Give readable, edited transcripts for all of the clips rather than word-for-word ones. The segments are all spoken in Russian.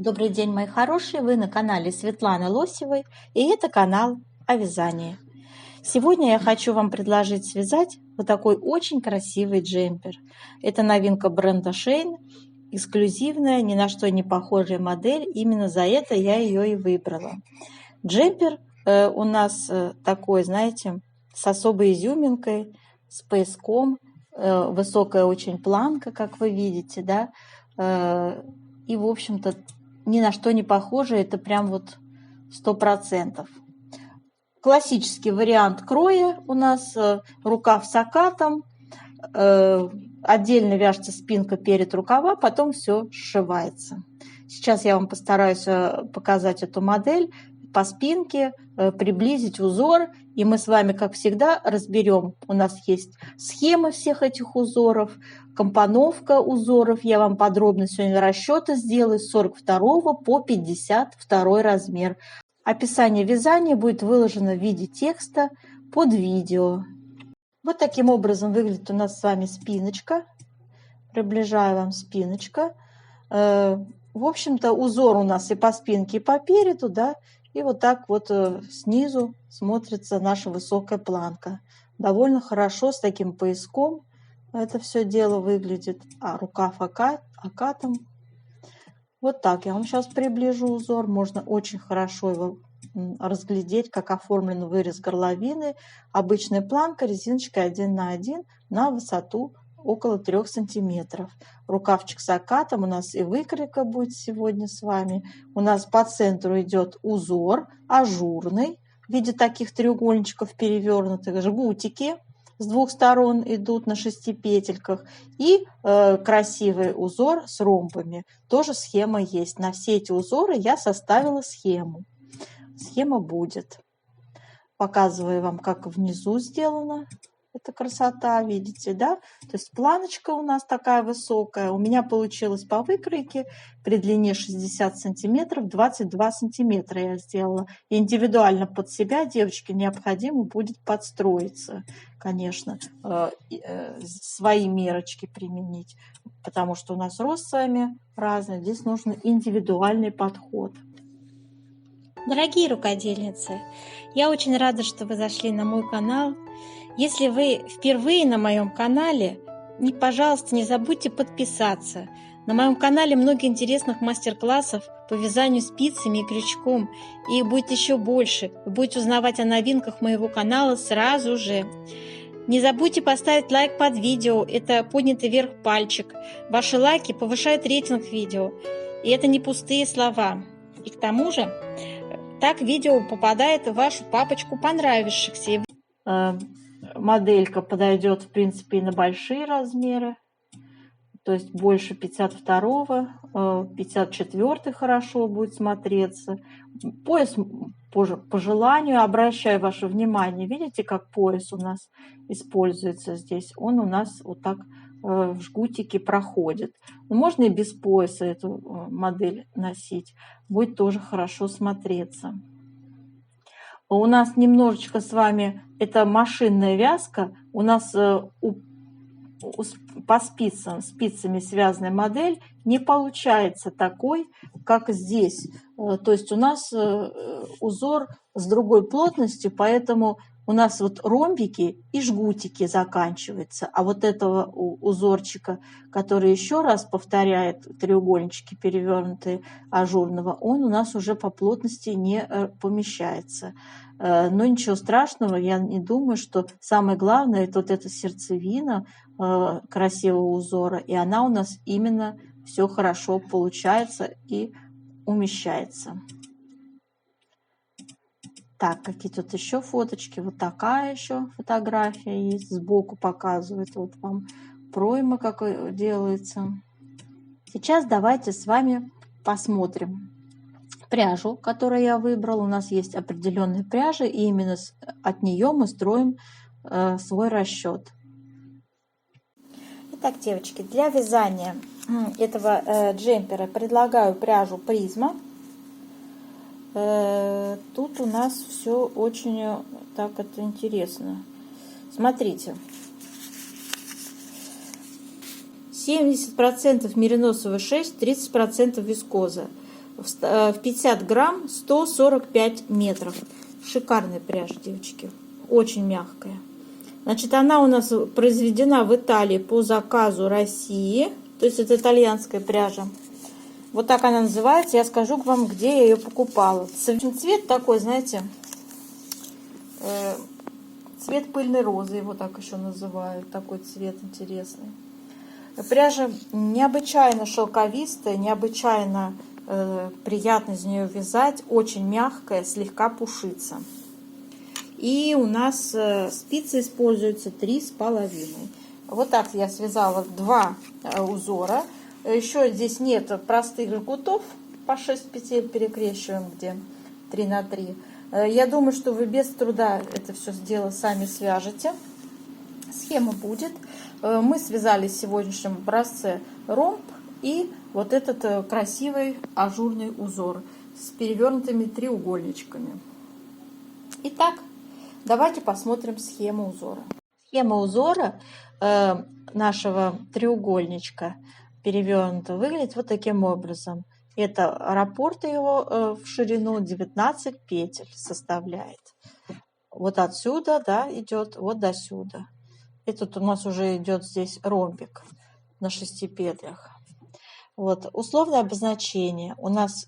Добрый день, мои хорошие! Вы на канале Светланы Лосевой, и это канал о вязании. Сегодня я хочу вам предложить связать вот такой очень красивый джемпер. Это новинка бренда Shein, эксклюзивная, ни на что не похожая модель. Именно за это я ее и выбрала. Джемпер у нас такой, знаете, с особой изюминкой, с пояском, высокая очень планка, как вы видите, да, и, в общем-то, ни на что не похоже, это прям вот 100%. Классический вариант кроя у нас рукав с окатом, отдельно вяжется спинка перед рукава, потом все сшивается. Сейчас я вам постараюсь показать эту модель по спинке, приблизить узор, и мы с вами, как всегда, разберем. У нас есть схемы всех этих узоров, компоновка узоров. Я вам подробно сегодня расчеты сделаю с 42 по 52 размер. Описание вязания будет выложено в виде текста под видео. Вот таким образом выглядит у нас с вами спиночка. Приближаю вам спиночка. В общем-то, узор у нас и по спинке, и по переду, да. И вот так вот снизу смотрится наша высокая планка. Довольно хорошо с таким пояском это все дело выглядит. А рукав окатом. Вот так я вам сейчас приближу узор. Можно очень хорошо его разглядеть, как оформлен вырез горловины. Обычная планка резиночкой 1 на 1 на высоту около 3 сантиметров. Рукавчик с окатом у нас и выкройка будет сегодня с вами. У нас по центру идет узор ажурный в виде таких треугольничков перевернутых, жгутики с двух сторон идут на 6 петельках и красивый узор с ромбами. Тоже схема есть. На все эти узоры я составила схему. Схема будет. Показываю вам, как внизу сделано. Это красота, видите, да? То есть планочка у нас такая высокая. У меня получилось по выкройке при длине 60 сантиметров 22 сантиметра я сделала. Индивидуально под себя, девочки, необходимо будет подстроиться, конечно, свои мерочки применить, потому что у нас рост с вами разный. Здесь нужен индивидуальный подход. Дорогие рукодельницы, я очень рада, что вы зашли на мой канал. Если вы впервые на моем канале, пожалуйста, не забудьте подписаться. На моем канале много интересных мастер-классов по вязанию спицами и крючком. И их будет еще больше. Вы будете узнавать о новинках моего канала сразу же. Не забудьте поставить лайк под видео. Это поднятый вверх пальчик. Ваши лайки повышают рейтинг видео. И это не пустые слова. И к тому же, так видео попадает в вашу папочку понравившихся. Моделька подойдет, в принципе, и на большие размеры. То есть больше 52-го, 54-й хорошо будет смотреться. Пояс по желанию, обращаю ваше внимание. Видите, как пояс у нас используется здесь? Он у нас вот так в жгутике проходит. Но можно и без пояса эту модель носить. Будет тоже хорошо смотреться. У нас немножечко с вами, это машинная вязка, у нас по спицами связанная модель не получается такой, как здесь. То есть у нас узор с другой плотностью, поэтому у нас вот ромбики и жгутики заканчиваются. А вот этого узорчика, который еще раз повторяет треугольнички перевернутые ажурного, он у нас уже по плотности не помещается. Но ничего страшного, я не думаю, что самое главное это вот эта сердцевина красивого узора, и она у нас именно все хорошо получается и умещается. Так, какие тут еще фоточки? Вот такая еще фотография есть. Сбоку показывает вот вам пройма, как делается. Сейчас давайте с вами посмотрим пряжу, которую я выбрала. У нас есть определенная пряжа, и именно от нее мы строим свой расчет. Итак, девочки, для вязания этого джемпера предлагаю пряжу Призма. Тут у нас все очень так это интересно. Смотрите. 70% мериносовая шерсть, 30% вискоза. в 50 грамм 145 метров. Шикарная пряжа, девочки, очень мягкая. Значит, она у нас произведена в Италии по заказу России, то есть это итальянская пряжа. Вот так она называется. Я скажу вам, где я ее покупала. Цвет такой, знаете, цвет пыльной розы, его так еще называют. Такой цвет интересный. Пряжа необычайно шелковистая, необычайно приятно из нее вязать. Очень мягкая, слегка пушится. И у нас спицы используются 3,5. Вот так я связала 2 узора. Еще здесь нет простых жгутов, по 6 петель перекрещиваем, где 3 на 3. Я думаю, что вы без труда это все дело сами свяжете. Схема будет. Мы связали в сегодняшнем образце ромб и вот этот красивый ажурный узор с перевернутыми треугольничками. Итак, давайте посмотрим схему узора. Схема узора нашего треугольничка перевернуто выглядит вот таким образом. Это раппорт его в ширину 19 петель составляет. Вот отсюда, да, идет вот до сюда. И тут у нас уже идет здесь ромбик на 6 петлях. Вот условное обозначение. У нас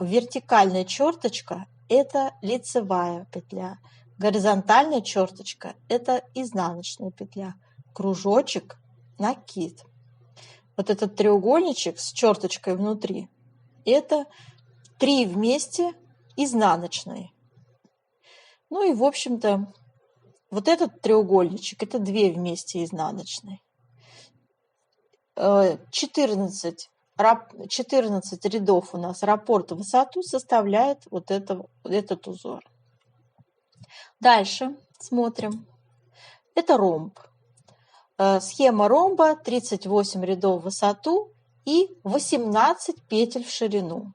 вертикальная черточка – это лицевая петля. Горизонтальная черточка – это изнаночная петля. Кружочек – накид. Вот этот треугольничек с черточкой внутри – это 3 вместе изнаночные. Ну и, в общем-то, вот этот треугольничек – это 2 вместе изнаночные. 14 рядов у нас раппорт в высоту составляет вот этот узор. Дальше смотрим. Это ромб. Схема ромба: 38 рядов в высоту и 18 петель в ширину.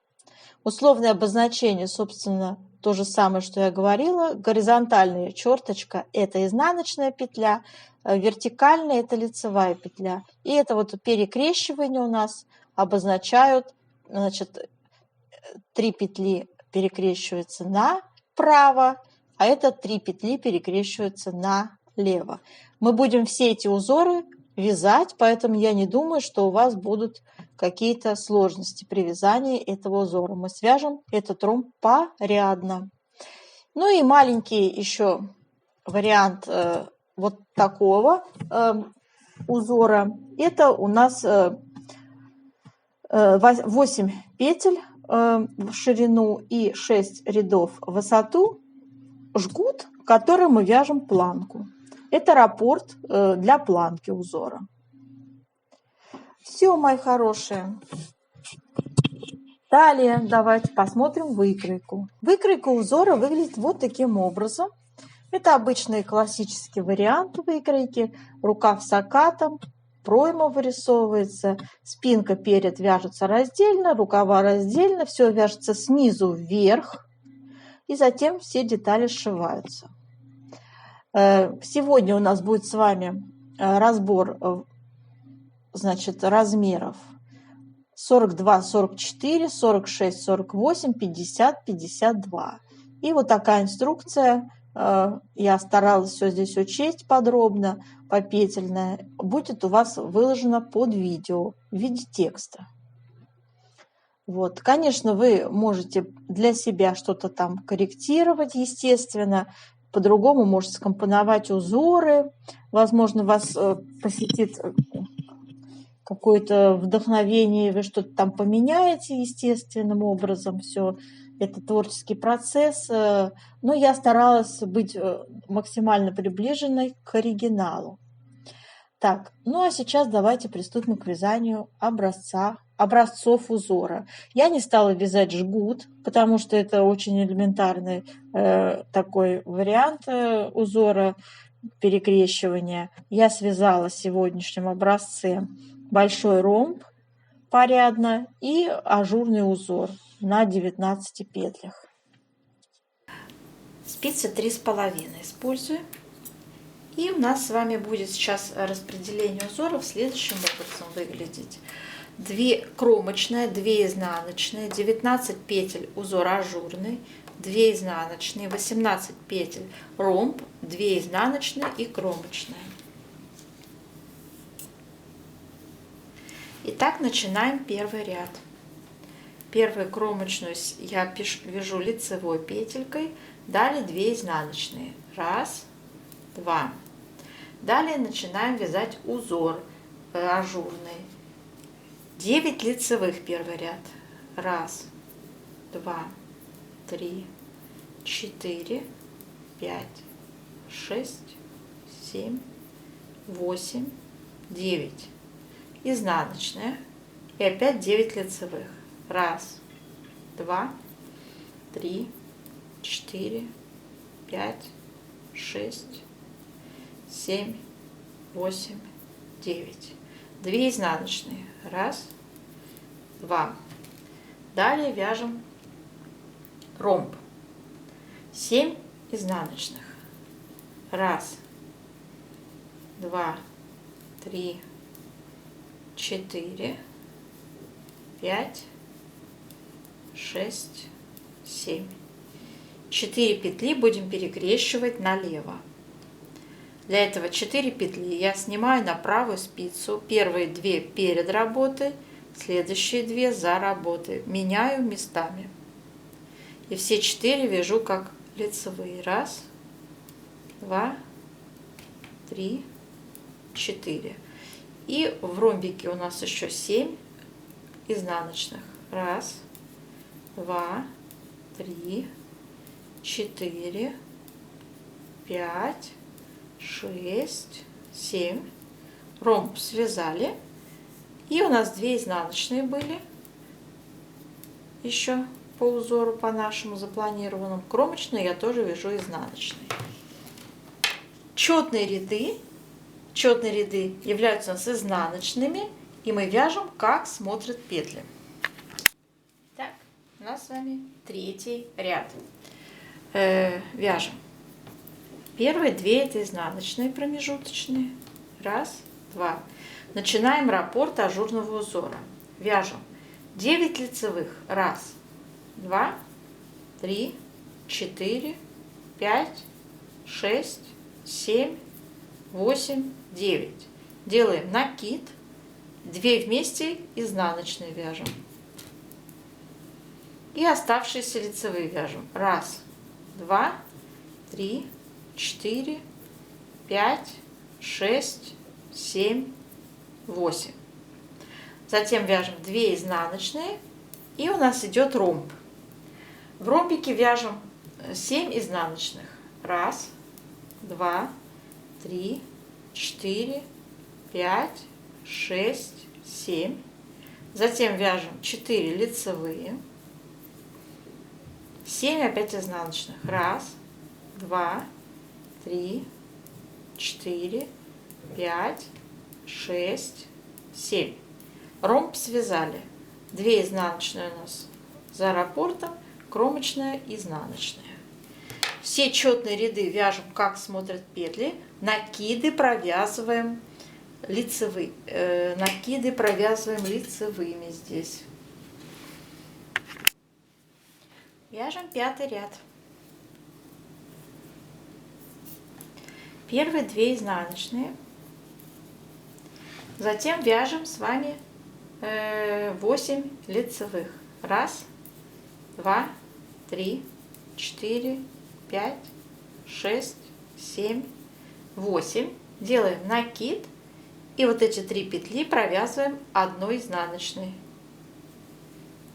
Условное обозначение, собственно, то же самое, что я говорила. Горизонтальная черточка – это изнаночная петля, вертикальная – это лицевая петля. И это вот перекрещивание у нас обозначают, значит, 3 петли перекрещиваются направо, а это 3 петли перекрещиваются налево. Мы будем все эти узоры вязать, поэтому я не думаю, что у вас будут какие-то сложности при вязании этого узора. Мы свяжем этот ромб порядно. Ну и маленький еще вариант вот такого узора. Это у нас 8 петель в ширину и 6 рядов в высоту. Жгут, который мы вяжем планку. Это раппорт для планки узора. Все, мои хорошие. Далее давайте посмотрим выкройку. Выкройка узора выглядит вот таким образом. Это обычный классический вариант выкройки. Рукав с окатом, пройма вырисовывается, спинка, перед вяжутся раздельно, рукава раздельно, все вяжется снизу вверх, и затем все детали сшиваются. Сегодня у нас будет с вами разбор, значит, размеров 42, 44, 46, 48, 50, 52. И вот такая инструкция. Я старалась все здесь учесть подробно, попетельно. Будет у вас выложено под видео в виде текста. Вот. Конечно, вы можете для себя что-то там корректировать, естественно. По-другому можете скомпоновать узоры. Возможно, вас посетит какое-то вдохновение, вы что-то там поменяете естественным образом. Все это творческий процесс. Но я старалась быть максимально приближенной к оригиналу. Так, ну а сейчас давайте приступим к вязанию образцов узора. Я не стала вязать жгут, потому что это очень элементарный такой вариант узора перекрещивания. Я связала в сегодняшнем образце большой ромб порядно и ажурный узор на 19 петлях. Спицы 3,5 используем. И у нас с вами будет сейчас распределение узоров следующим образом выглядеть. 2 кромочные, 2 изнаночные, 19 петель узор ажурный, 2 изнаночные, 18 петель ромб, 2 изнаночные и кромочные. Итак, начинаем первый ряд. Первую кромочную я вяжу лицевой петелькой, далее 2 изнаночные. 1, 2. Далее начинаем вязать узор ажурный. 9 лицевых первый ряд. 1, 2, 3, 4, 5, 6, 7, 8, 9. Изнаночная. И опять 9 лицевых. 1, 2, 3, 4, 5, 6, 7, 8, 9. 2 изнаночные. 1, 2. Далее вяжем ромб. 7 изнаночных. 1, 2, 3, 4, 5, 6, 7. 4 петли будем перекрещивать налево. Для этого 4 петли я снимаю на правую спицу. Первые 2 перед работой, следующие 2 за работой. Меняю местами. И все 4 вяжу как лицевые. 1, 2, 3, 4. И в ромбике у нас еще 7 изнаночных. 1, 2, 3, 4, 5, 6, 7. Ромб связали. И у нас 2 изнаночные были. Еще по узору, по нашему запланированному. Кромочные я тоже вяжу изнаночные. Четные ряды являются у нас изнаночными. И мы вяжем, как смотрят петли. Так, у нас с вами 3 ряд. Вяжем. Первые 2 это изнаночные промежуточные. 1, 2. Начинаем раппорт ажурного узора. Вяжем 9 лицевых. 1, 2, 3, 4, 5, 6, 7, 8, 9. Делаем накид. 2 вместе изнаночные вяжем. И оставшиеся лицевые вяжем. 1, 2, 3, 4, 5, 6, 7, 8. Затем вяжем 2 изнаночные. И у нас идет ромб. В ромбике вяжем 7 изнаночных. 1, 2, 3, 4, 5, 6, 7. Затем вяжем 4 лицевые. 7 опять изнаночных. 1, 2, 3, 4, 5, 6, 7. Ромб связали. 2 изнаночные у нас за раппортом, кромочная, изнаночная. Все четные ряды вяжем, как смотрят петли. Накиды провязываем лицевые. Накиды провязываем лицевыми здесь. Вяжем 5 ряд. Первые 2 изнаночные. Затем вяжем с вами 8 лицевых. 1, 2, 3, 4, 5, 6, 7, 8. Делаем накид. И вот эти 3 петли провязываем одной изнаночной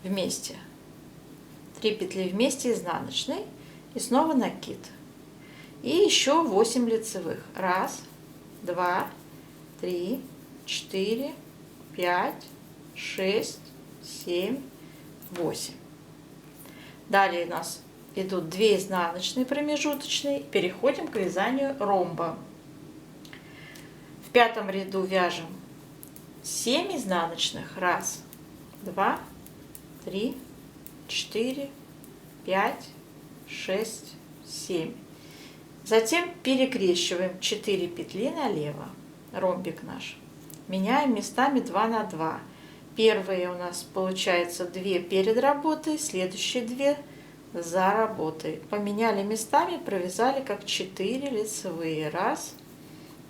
вместе. 3 петли вместе изнаночной. И снова накид. И еще 8 лицевых. 1, 2, 3, 4, 5, 6, 7, 8. Далее у нас идут 2 изнаночные промежуточные. Переходим к вязанию ромба. В 5 ряду вяжем 7 изнаночных. 1, 2, 3, 4, 5, 6, 7. Затем перекрещиваем 4 петли налево. Ромбик наш. Меняем местами 2 на 2. Первые у нас получается 2 перед работой, следующие 2 за работой. Поменяли местами, провязали как 4 лицевые. 1,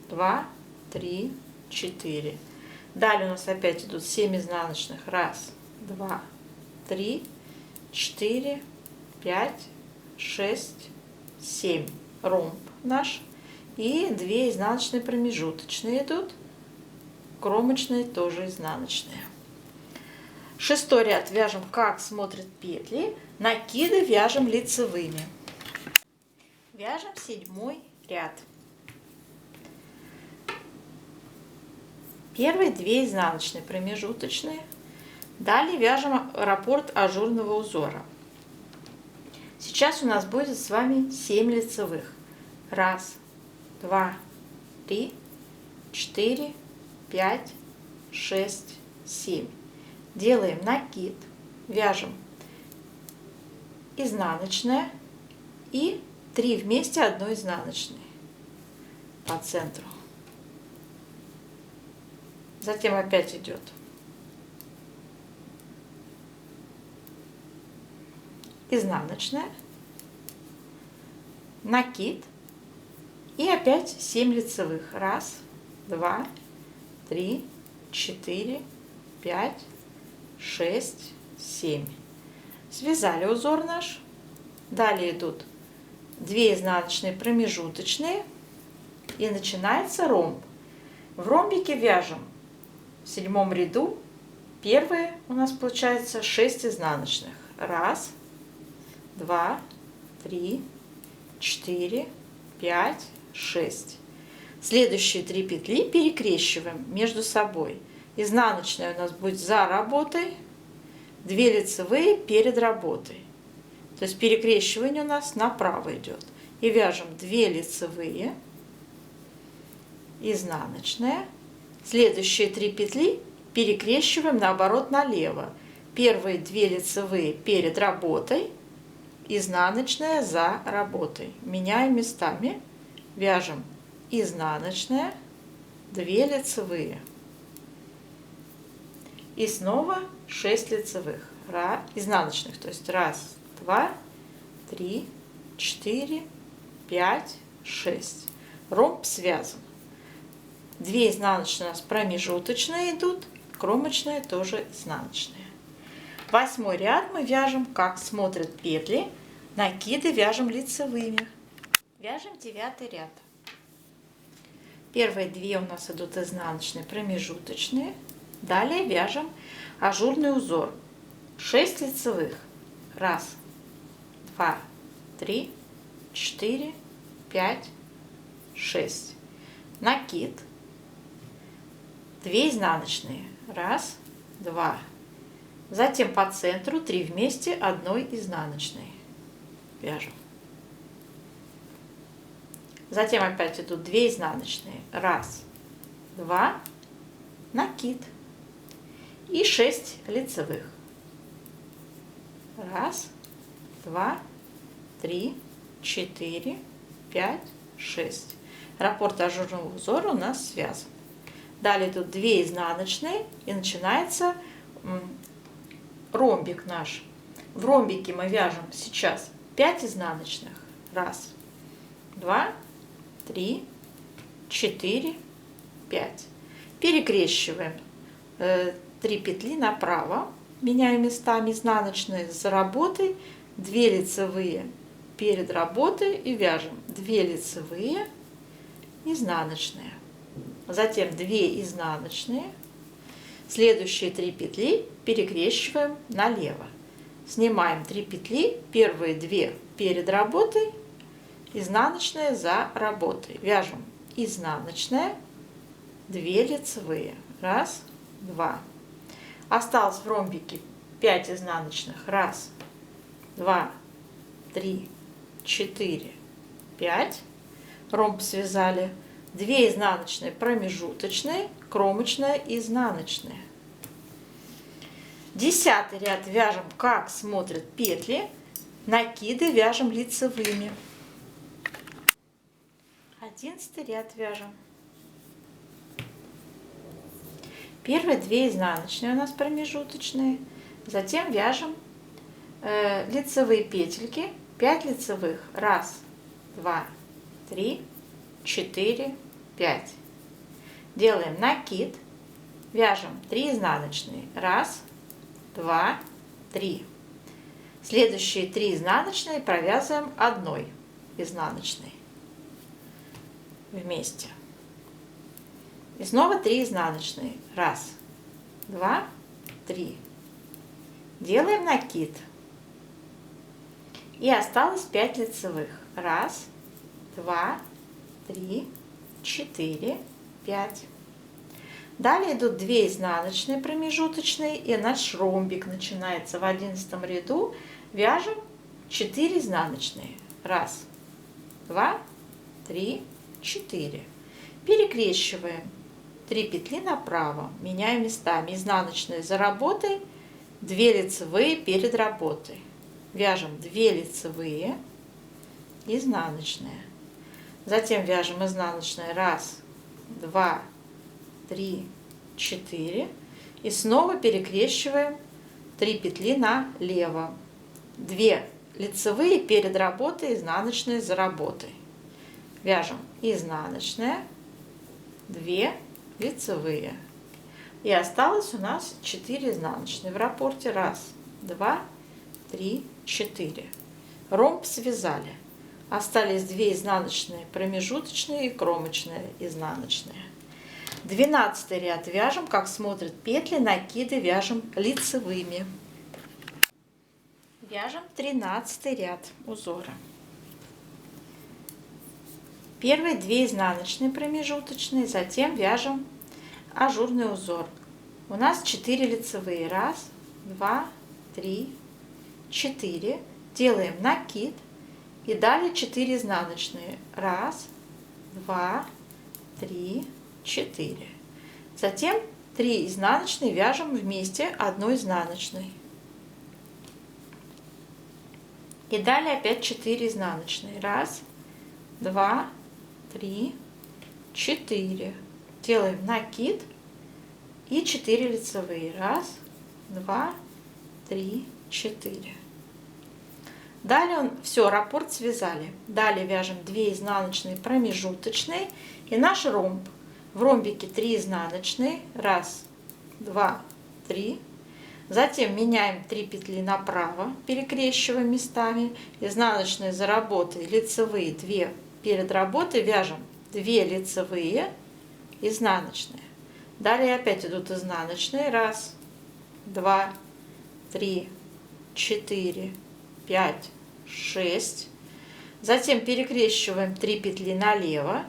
2, 3, 4. Далее у нас опять идут 7 изнаночных. 1, 2, 3, 4, 5, 6, 7. Ромб наш. И 2 изнаночные промежуточные идут. Кромочные тоже изнаночные. 6-й ряд вяжем, как смотрят петли. Накиды вяжем лицевыми. Вяжем 7-й ряд. Первые 2 изнаночные промежуточные. Далее вяжем раппорт ажурного узора. Сейчас у нас будет с вами 7 лицевых. 1, 2, 3, 4, 5, 6, 7. Делаем накид, вяжем изнаночная и 3 вместе одной изнаночной по центру. Затем опять идет изнаночная, накид и опять 7 лицевых. 1, 2, 3, 4, 5, 6, 7. Связали узор наш. Далее идут 2 изнаночные промежуточные и начинается ромб. В ромбике вяжем в 7 ряду. Первые у нас получается 6 изнаночных. 1, 2, 3, 4, 5, 6. Следующие 3 петли перекрещиваем между собой. Изнаночная у нас будет за работой, 2 лицевые перед работой. То есть перекрещивание у нас направо идет. И вяжем 2 лицевые, изнаночная. Следующие 3 петли перекрещиваем наоборот налево. Первые 2 лицевые перед работой, изнаночная за работой. Меняем местами. Вяжем изнаночная, 2 лицевые. И снова 6 лицевых. Изнаночных. То есть 1, 2, 3, 4, 5, 6. Ромб связан. 2 изнаночные у нас промежуточные идут. Кромочные тоже изнаночные. 8-й ряд мы вяжем, как смотрят петли. Накиды вяжем лицевыми. Вяжем 9-й ряд. Первые 2 у нас идут изнаночные промежуточные. Далее вяжем ажурный узор. 6 лицевых. 1, 2, 3, 4, 5, 6. Накид. 2 изнаночные. 1, 2. Затем по центру 3 вместе одной изнаночной. Вяжем. Затем опять идут 2 изнаночные. 1, 2. Накид. И 6 лицевых. 1, 2, 3, 4, 5, 6. Раппорт ажурного узора у нас связан. Далее идут 2 изнаночные и начинается ромбик наш. В ромбике мы вяжем сейчас 5 изнаночных. 1, 2, 3, 4, 5. Перекрещиваем 3 петли направо, меняем местами изнаночные за работой, 2 лицевые перед работой и вяжем 2 лицевые, изнаночные. Затем 2 изнаночные. Следующие 3 петли перекрещиваем налево. Снимаем 3 петли, первые 2 перед работой, изнаночная за работой. Вяжем изнаночная, 2 лицевые. 1, 2. Осталось в ромбике 5 изнаночных. 1, 2, 3, 4, 5. Ромб связали. 2 изнаночные промежуточные, кромочная, изнаночная. 10-й ряд вяжем, как смотрят петли. Накиды вяжем лицевыми. 11-й ряд вяжем. Первые 2 изнаночные у нас промежуточные. Затем вяжем лицевые петельки, 5 лицевых. 1, 2, 3, 4, 5. Делаем накид, вяжем 3 изнаночные. 1, 2, 3. Следующие 3 изнаночные провязываем 1 изнаночной вместе. И снова 3 изнаночные. 1, 2, 3. Делаем накид. И осталось 5 лицевых. 1, 2, 3, 4, 5. Далее идут 2 изнаночные промежуточные, и наш ромбик начинается в 11 ряду. Вяжем 4 изнаночные. 1, 2, 3, 4. Перекрещиваем 3 петли направо, меняем местами. Изнаночные за работой, 2 лицевые перед работой. Вяжем 2 лицевые, изнаночные. Затем вяжем изнаночные 1, 2, 3, 4. И снова перекрещиваем 3 петли налево. 2 лицевые перед работой, изнаночные за работой. Вяжем изнаночная, 2 лицевые. И осталось у нас 4 изнаночные в раппорте. 1, 2, 3, 4. Ромб связали. Остались 2 изнаночные промежуточные и кромочные изнаночные. 12 ряд вяжем, как смотрят петли, накиды вяжем лицевыми. Вяжем 13 ряд узора. Первые 2 изнаночные промежуточные, затем вяжем ажурный узор. У нас 4 лицевые. 1, 2, 3, 4. Делаем накид. И далее 4 изнаночные. 1, 2, 3, 4. Затем 3 изнаночные вяжем вместе 1 изнаночной. И далее опять 4 изнаночные. 1, 2, 3, 4. Делаем накид и 4 лицевые. 1, 2, 3, 4. Далее все, раппорт связали. Далее вяжем 2 изнаночные промежуточные и наш ромб. В ромбике 3 изнаночные. 1, 2, 3. Затем меняем 3 петли направо, перекрещиваем местами. Изнаночные за работой, лицевые 2 перед работой. Вяжем 2 лицевые, изнаночные. Далее опять идут изнаночные. 1, 2, 3, 4, 5, 6. Затем перекрещиваем 3 петли налево.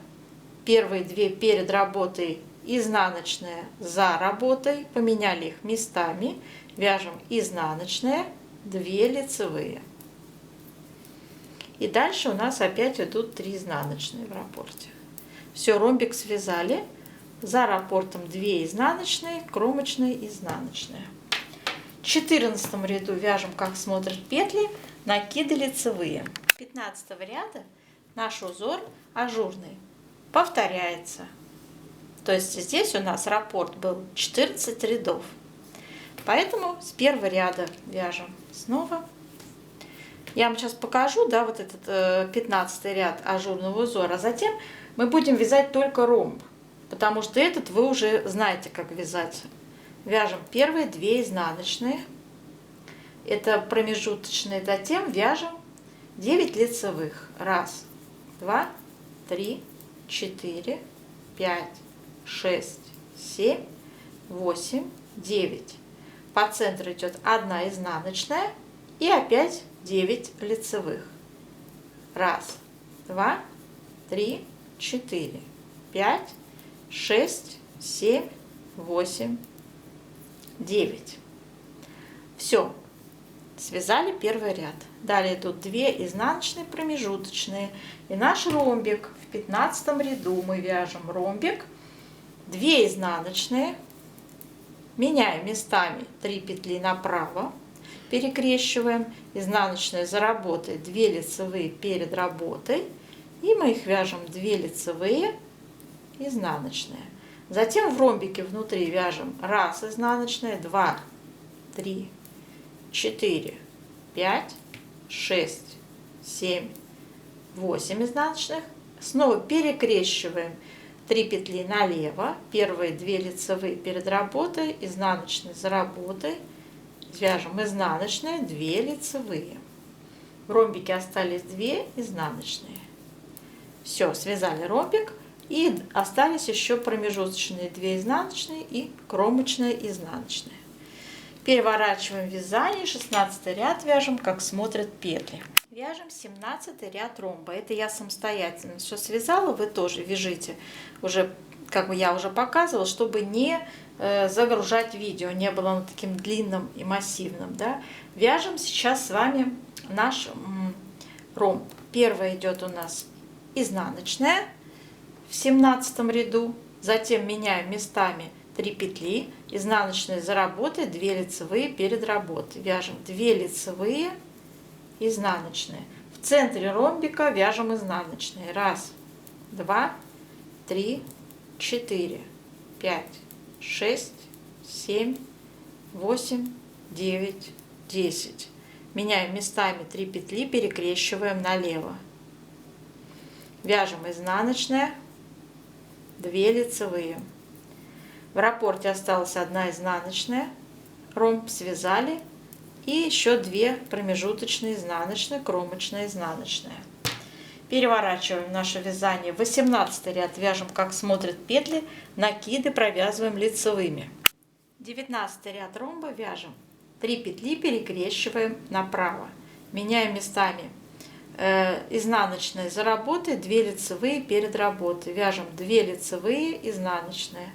Первые 2 перед работой, изнаночная за работой. Поменяли их местами. Вяжем изнаночная, 2 лицевые. И дальше у нас опять идут 3 изнаночные в раппорте. Все, ромбик связали. За раппортом 2 изнаночные, кромочные, изнаночные. В 14 ряду вяжем, как смотрят петли, накиды лицевые. 15 ряда наш узор ажурный повторяется. То есть здесь у нас раппорт был 14 рядов. Поэтому с первого ряда вяжем снова. Я вам сейчас покажу, да, вот этот 15 ряд ажурного узора. А затем мы будем вязать только ромб, потому что этот вы уже знаете, как вязать. Вяжем первые 2 изнаночные. Это промежуточные. Затем вяжем 9 лицевых. 1, 2, 3, 4, 5, 6, 7, 8, 9. По центру идет 1 изнаночная и опять 9 лицевых. 1, 2, 3, 4, 5, 6, 7, 8, 9. Все. Связали первый ряд. Далее идут 2 изнаночные промежуточные. И наш ромбик в 15 ряду мы вяжем ромбик. 2 изнаночные. Меняем местами 3 петли направо. Перекрещиваем. Изнаночные за работой, 2 лицевые перед работой. И мы их вяжем 2 лицевые, изнаночные. Затем в ромбике внутри вяжем 1 изнаночная, 2, 3, 4, 5, 6, 7, 8 изнаночных. Снова перекрещиваем 3 петли налево, первые 2 лицевые перед работой, изнаночные за работой, вяжем изнаночные, 2 лицевые. В ромбике остались 2 изнаночные. Все, связали ромбик, и остались еще промежуточные 2 изнаночные и кромочная изнаночная. Переворачиваем вязание, 16 ряд вяжем, как смотрят петли. Вяжем 17 ряд ромба. Это я самостоятельно все связала, вы тоже вяжите, уже, как бы я уже показывала, чтобы не загружать видео, не было оно таким длинным и массивным. Да? Вяжем сейчас с вами наш ромб. Первая идет у нас изнаночная в 17 ряду, затем меняем местами 3 петли, изнаночные за работой, 2 лицевые перед работой. Вяжем 2 лицевые, изнаночные. В центре ромбика вяжем изнаночные. 1, 2, 3, 4, 5, 6, 7, 8, 9, 10. Меняем местами 3 петли, перекрещиваем налево. Вяжем изнаночная, 2 лицевые. В раппорте осталась 1 изнаночная, ромб связали, и еще 2 промежуточные изнаночные, кромочная изнаночная. Переворачиваем наше вязание. 18 ряд вяжем, как смотрят петли, накиды провязываем лицевыми. 19 ряд ромба вяжем 3 петли, перекрещиваем направо. Меняем местами изнаночные за работой, 2 лицевые перед работой. Вяжем 2 лицевые, изнаночные.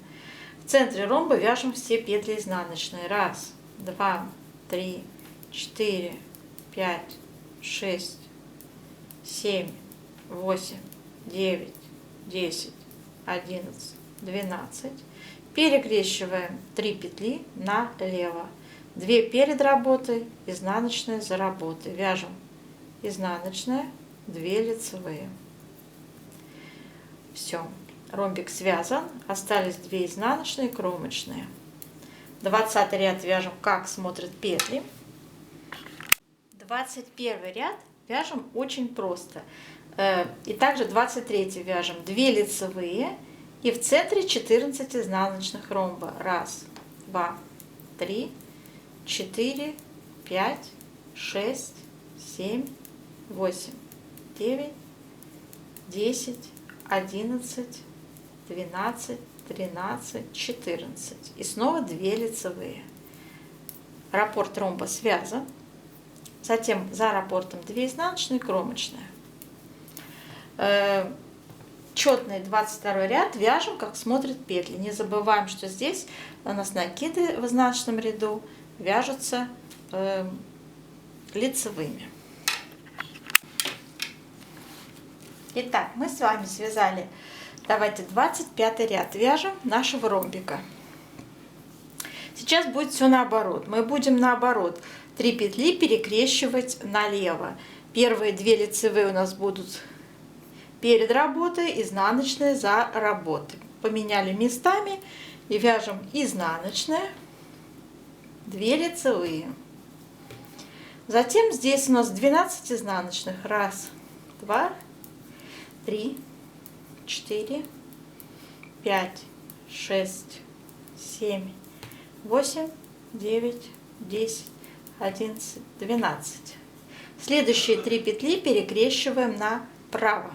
В центре ромба вяжем все петли изнаночные. 1, 2, 3, 4, 5, 6, 7, 8, 9, 10, 11, 12. Перекрещиваем 3 петли налево. 2 перед работой, изнаночная за работой. Вяжем изнаночная, 2 лицевые. Все, ромбик связан, остались 2 изнаночные, кромочные. 20 ряд вяжем, как смотрят петли. 21 ряд вяжем очень просто. И также 23 вяжем 2 лицевые и в центре 14 изнаночных ромба. 1, 2, 3, 4, 5, 6, 7, 8, 9, 10, 11, 12, 13, 14. И снова 2 лицевые. Раппорт ромба связан. Затем за раппортом 2 изнаночные, кромочная. Четный 22 ряд вяжем, как смотрят петли. Не забываем, что здесь у нас накиды в изнаночном ряду вяжутся лицевыми. Итак, мы с вами связали, давайте 25 ряд вяжем нашего ромбика. Сейчас будет все наоборот. Мы будем наоборот 3 петли перекрещивать налево. Первые 2 лицевые у нас будут перед работой, изнаночная за работой. Поменяли местами и вяжем изнаночная, 2 лицевые. Затем здесь у нас 12 изнаночных. 1, 2, 3, 4, 5, 6, 7, 8, 9, 10, 11, 12. Следующие 3 петли перекрещиваем направо.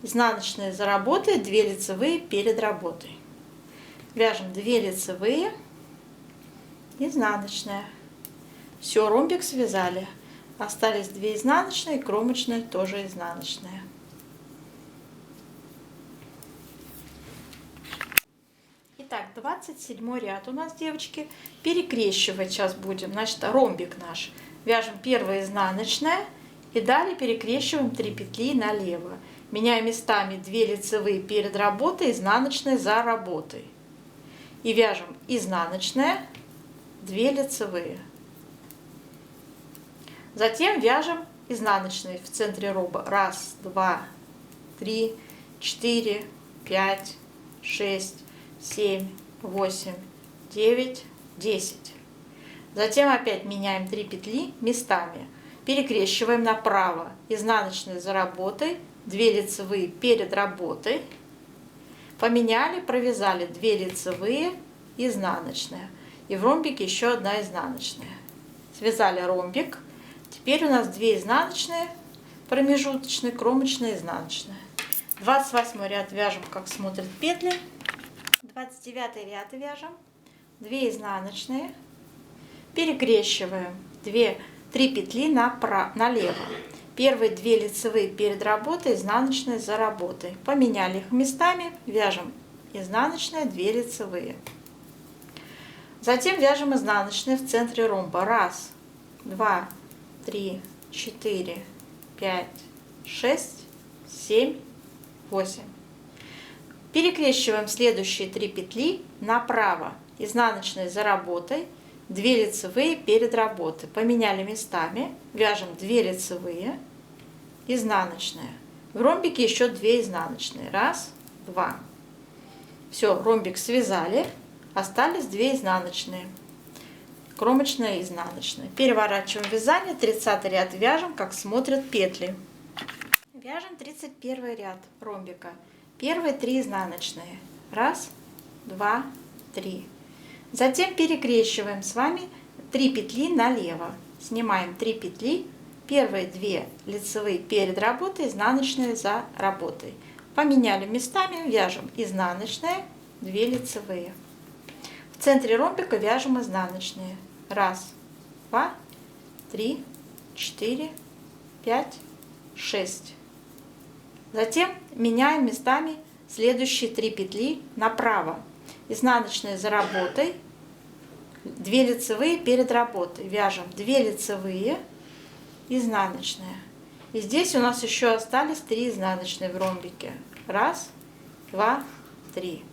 Изнаночная за работой, 2 лицевые перед работой. Вяжем 2 лицевые, изнаночная. Все, ромбик связали. Остались 2 изнаночные, кромочная тоже изнаночная. Итак, 27 ряд у нас, девочки. Перекрещивать сейчас будем. Значит, ромбик наш. Вяжем первая изнаночная и далее перекрещиваем 3 петли налево. Меняем местами 2 лицевые перед работой, изнаночная за работой. И вяжем изнаночная, 2 лицевые. Затем вяжем изнаночные в центре ромба. 1, 2, 3, 4, 5, 6, 7, 8, 9, 10. Затем опять меняем 3 петли местами. Перекрещиваем направо, изнаночной за работой, 2 лицевые перед работой. Поменяли, провязали 2 лицевые, изнаночная. И в ромбике еще 1 изнаночная. Связали ромбик. Теперь у нас 2 изнаночные, промежуточные, кромочная, изнаночная. 28 ряд вяжем, как смотрят петли. 29 ряд вяжем 2 изнаночные. Перекрещиваем 3 петли налево. Первые 2 лицевые перед работой, изнаночные за работой. Поменяли их местами, вяжем изнаночные, 2 лицевые. Затем вяжем изнаночные в центре ромба. 1, 2, 3, 4, 5, 6, 7, 8. Перекрещиваем следующие 3 петли направо, изнаночные за работой, 2 лицевые перед работой. Поменяли местами, вяжем 2 лицевые, изнаночная. В ромбике еще 2 изнаночные. 1, 2. Все, ромбик связали, остались 2 изнаночные. Кромочная и изнаночная. Переворачиваем вязание, 30 ряд вяжем, как смотрят петли. Вяжем 31 ряд ромбика. Первые 3 изнаночные. 1, 2, 3. Затем перекрещиваем с вами 3 петли налево. Снимаем 3 петли. Первые 2 лицевые перед работой, изнаночные за работой. Поменяли местами, вяжем изнаночные, 2 лицевые. В центре ромбика вяжем изнаночные. 1, 2, 3, 4, 5, 6. Затем меняем местами следующие 3 петли направо. Изнаночные за работой, 2 лицевые перед работой. Вяжем 2 лицевые, изнаночная. И здесь у нас еще остались 3 изнаночные в ромбике. 1, 2, 3.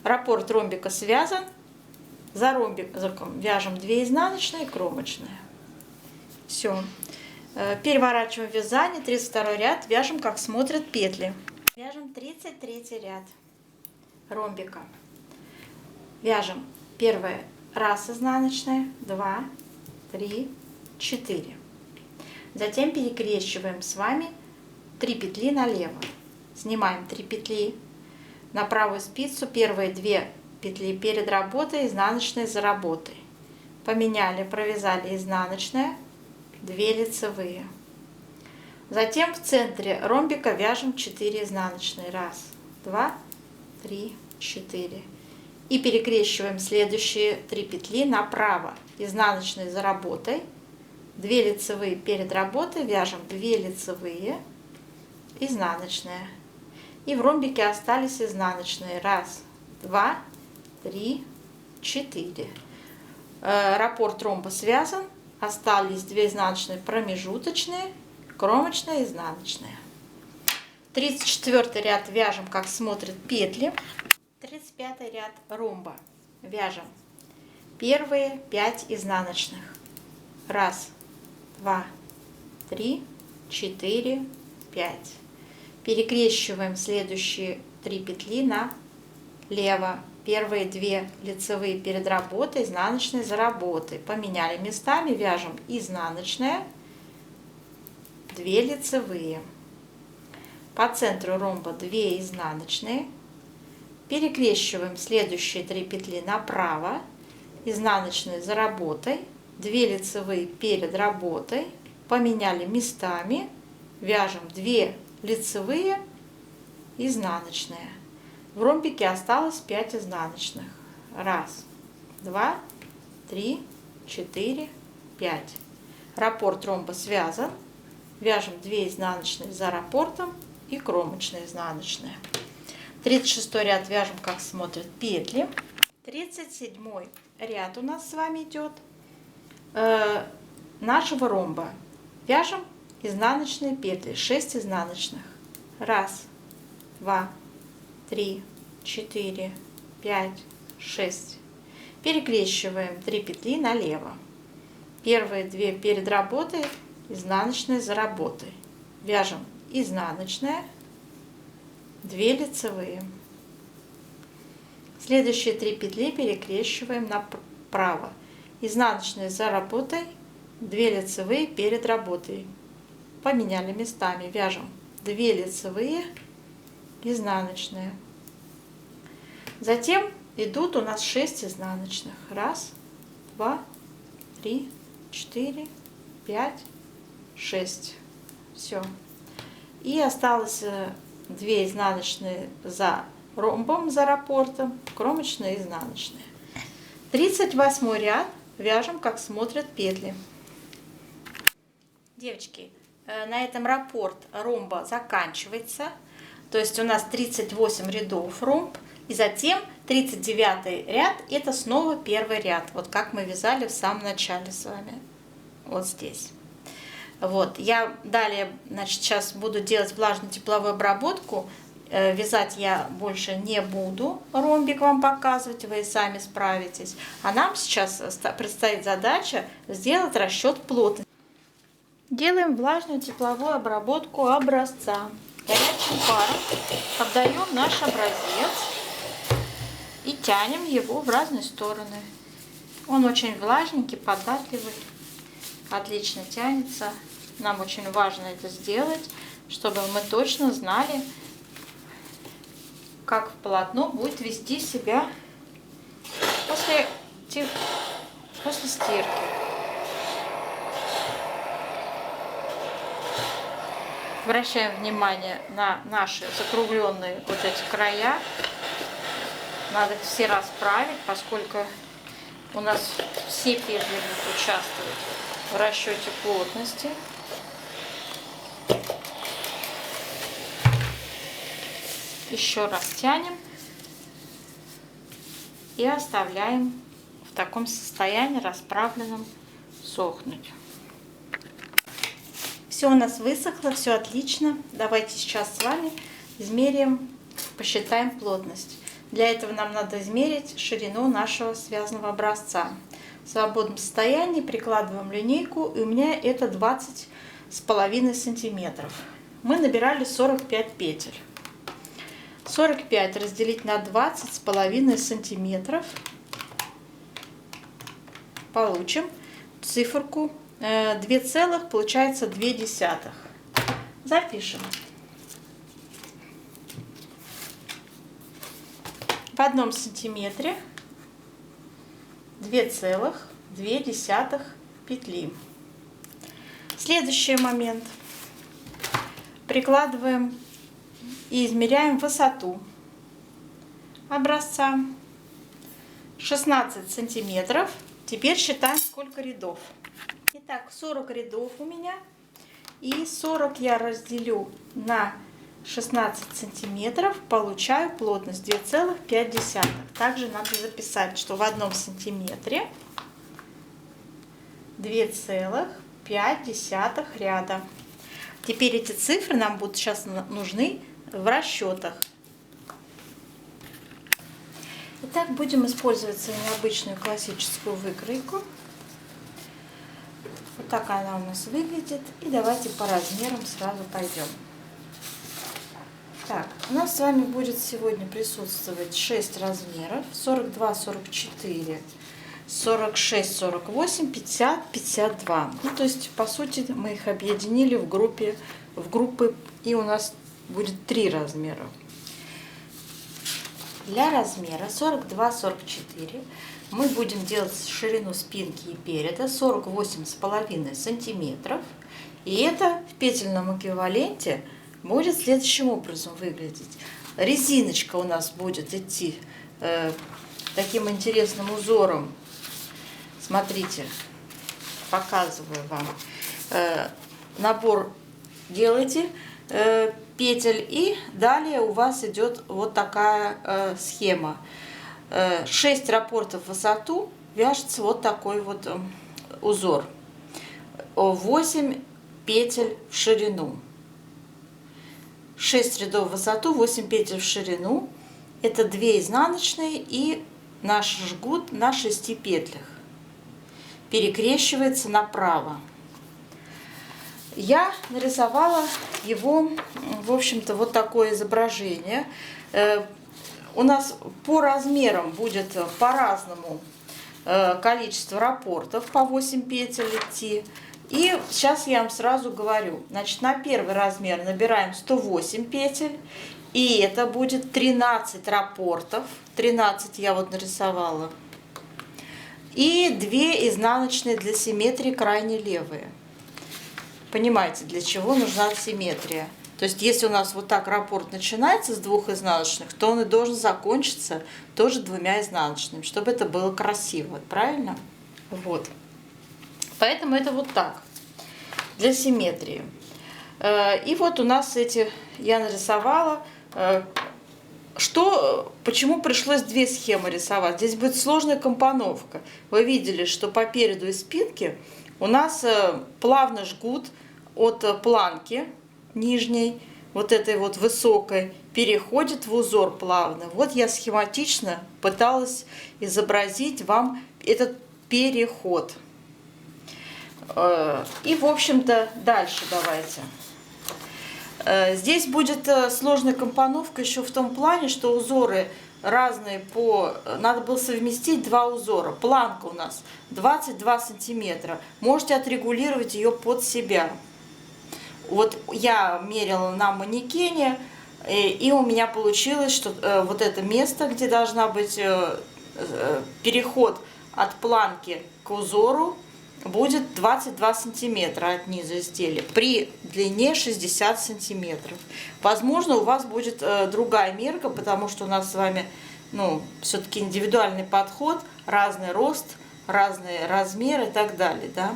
Раппорт ромбика связан. За ромбиком вяжем 2 изнаночные, кромочные. Все. Переворачиваем вязание, 32 ряд, вяжем, как смотрят петли. Вяжем 33 ряд ромбика. Вяжем первое 1 изнаночная, 2, 3, 4. Затем перекрещиваем с вами 3 петли налево. Снимаем 3 петли на правую спицу, первые 2 петли перед работой, изнаночные за работой. Поменяли, провязали изнаночная, 2 лицевые. Затем в центре ромбика вяжем 4 изнаночные. 1, 2, 3, 4. И перекрещиваем следующие 3 петли направо, изнаночные за работой, 2 лицевые перед работой, вяжем 2 лицевые, изнаночная. И в ромбике остались изнаночные. 1, 2, 3, 4. Раппорт ромба связан. Остались 2 изнаночные промежуточные, кромочная, изнаночная. 34 ряд вяжем, как смотрят петли. 35 ряд ромба. Вяжем первые 5 изнаночных. 1, 2, 3, 4, 5. Перекрещиваем следующие 3 петли налево. Первые 2 лицевые перед работой, изнаночные за работой. Поменяли местами, вяжем изнаночная, 2 лицевые. По центру ромба 2 изнаночные. Перекрещиваем следующие 3 петли направо, изнаночные за работой, 2 лицевые перед работой. Поменяли местами, вяжем 2 лицевые, изнаночная. В ромбике осталось 5 изнаночных. 1, 2, 3, 4, 5. Раппорт ромба связан. Вяжем 2 изнаночные за раппортом и кромочная изнаночная. 36 ряд вяжем, как смотрят петли. 37 ряд у нас с вами идет нашего ромба. Вяжем изнаночные петли, 6 изнаночных. 1, 2, 3, 4, 5, 6. Перекрещиваем 3 петли налево. Первые 2 перед работой, изнаночные за работой. Вяжем изнаночная, 2 лицевые. Следующие 3 петли перекрещиваем направо. Изнаночные за работой, 2 лицевые перед работой. Поменяли местами, вяжем 2 лицевые, изнаночные. Затем идут у нас 6 изнаночных. 1, 2, 3, 4, 5, 6. Все. И осталось 2 изнаночные за ромбом, за раппортом, кромочные, изнаночные. 38 ряд вяжем, как смотрят петли. Девочки, на этом раппорт ромба заканчивается. То есть у нас 38 рядов ромб. И затем 39 ряд, это снова первый ряд. Вот как мы вязали в самом начале с вами. Вот здесь. Вот, я далее, значит, сейчас буду делать влажно-тепловую обработку. Вязать я больше не буду, ромбик вам показывать, вы и сами справитесь. А нам сейчас предстоит задача сделать расчет плотности. Делаем влажную тепловую обработку образца. Горячим паром обдаем наш образец и тянем его в разные стороны. Он очень влажненький, податливый, отлично тянется. Нам очень важно это сделать, чтобы мы точно знали, как полотно будет вести себя после стирки. Обращаем внимание на наши закругленные вот эти края. Надо все расправить, поскольку у нас все петли будут участвовать в расчете плотности. Еще раз тянем и оставляем в таком состоянии расправленном сохнуть. Все у нас высохло, все отлично. Давайте сейчас с вами измерим, посчитаем плотность. Для этого нам надо измерить ширину нашего связанного образца. В свободном состоянии прикладываем линейку, и у меня это 20,5 сантиметров. Мы набирали 45 петель. 45 разделить на 20,5 сантиметров. Получим циферку 2, получается 2. Запишем. В 1 сантиметре 2,2 петли. Следующий момент. Прикладываем и измеряем высоту образца. 16 сантиметров. Теперь считаем, сколько рядов. Итак, 40 рядов у меня. И 40 я разделю на 16 сантиметров. Получаю плотность 2,5. Также надо записать, что в 1 сантиметре 2,5 ряда. Теперь эти цифры нам будут сейчас нужны в расчетах. Итак, будем использовать свою необычную классическую выкройку. Вот так она у нас выглядит. И давайте по размерам сразу пойдем. Так, у нас с вами будет сегодня присутствовать 6 размеров. 42, 44, 46, 48, 50, 52. Ну, то есть, по сути, мы их объединили в группы, и у нас будет 3 размера. Для размера 42-44 мы будем делать ширину спинки и переда 48,5 сантиметров. И это в петельном эквиваленте будет следующим образом выглядеть. Резиночка у нас будет идти таким интересным узором. Смотрите, показываю вам. Набор делайте петель, и далее у вас идет вот такая схема. 6 раппортов в высоту вяжется вот такой вот узор. 8 петель в ширину. 6 рядов в высоту, 8 петель в ширину. Это 2 изнаночные и наш жгут на 6 петлях. Перекрещивается направо. Я нарисовала его, в общем-то, вот такое изображение. у нас по размерам будет по-разному количество раппортов, по 8 петель идти. И сейчас я вам сразу говорю, значит, на первый размер набираем 108 петель, и это будет 13 раппортов, 13 я вот нарисовала, и 2 изнаночные для симметрии крайне левые. Понимаете, для чего нужна симметрия? То есть, если у нас вот так раппорт начинается с 2 изнаночных, то он и должен закончиться тоже 2 изнаночными, чтобы это было красиво, правильно? Вот. Поэтому это вот так, для симметрии. И вот у нас эти я нарисовала. Почему пришлось 2 схемы рисовать? Здесь будет сложная компоновка. Вы видели, что по переду и спинке у нас плавно жгут от планки нижней, вот этой вот высокой, переходит в узор плавно. Вот я схематично пыталась изобразить вам этот переход. И, в общем-то, дальше давайте. Здесь будет сложная компоновка еще в том плане, что узоры разные надо было совместить 2 узора. Планка у нас 22 сантиметра. Можете отрегулировать ее под себя. Вот я мерила на манекене, и у меня получилось, что вот это место, где должна быть переход от планки к узору, будет 22 сантиметра от низа изделия при длине 60 сантиметров. Возможно, у вас будет другая мерка, потому что у нас с вами все-таки индивидуальный подход, разный рост, разные размеры и так далее. Да?